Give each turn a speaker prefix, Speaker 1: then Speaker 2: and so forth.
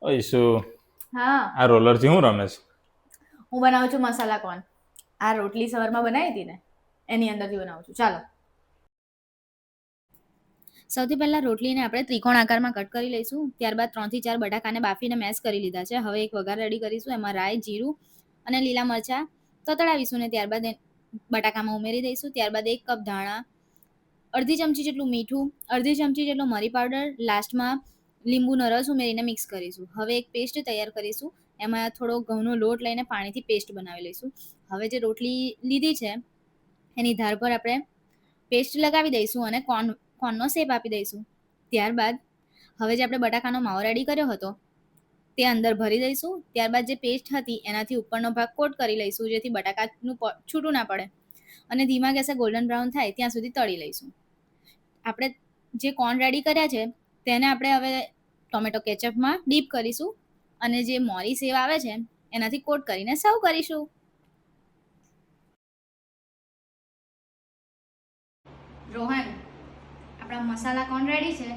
Speaker 1: ઓય શું
Speaker 2: હા,
Speaker 1: આ રોલરથી હું રમે છે?
Speaker 2: હું બનાવું છું મસાલા કોર્ન. આ રોટલી સવારમાં બનાવી હતી ને એની અંદરથી બનાવું છું. ચાલો, સૌથી પહેલા રોટલીને આપણે ત્રિકોણ આકારમાં કટ કરી લઈશું. ત્યારબાદ 3 થી 4 બટાકાને બાફીને મેશ કરી લીધા છે. હવે એક વઘાર રેડી કરીશું. એમાં રાઈ, જીરું અને લીલા મરચાં તતડાવીશું ને ત્યારબાદ બટાકામાં ઉમેરી દઈશું. ત્યારબાદ 1 કપ ધાણા, અડધી ચમચી જેટલું મીઠું, અડધી ચમચી જેટલો મરી પાવડર, લાસ્ટમાં લીંબુનો રસ ઉમેરીને મિક્સ કરીશું. હવે એક પેસ્ટ તૈયાર કરીશું. એમાં થોડો ઘઉંનો લોટ લઈને પાણીથી પેસ્ટ બનાવી લઈશું. હવે જે રોટલી લીધી છે એની ધાર પર આપણે પેસ્ટ લગાવી દઈશું અને કોર્નનો શેપ આપી દઈશું. ત્યારબાદ હવે જે આપણે બટાકાનો માવો રેડી કર્યો હતો તે અંદર ભરી દઈશું. ત્યારબાદ જે પેસ્ટ હતી એનાથી ઉપરનો ભાગ કોટ કરી લઈશું, જેથી બટાકાનું છૂટું ના પડે, અને ધીમા ગેસે ગોલ્ડન બ્રાઉન થાય ત્યાં સુધી તળી લઈશું. આપણે જે કોર્ન રેડી કર્યા છે તેને આપણે હવે ટોમેટો કેચઅપમાં ડીપ કરીશું અને જે મોરી સેવ આવે છે એનાથી કોટ કરીને સર્વ કરીશું. રોહન, આપણા મસાલા કોર્ન રેડી છે.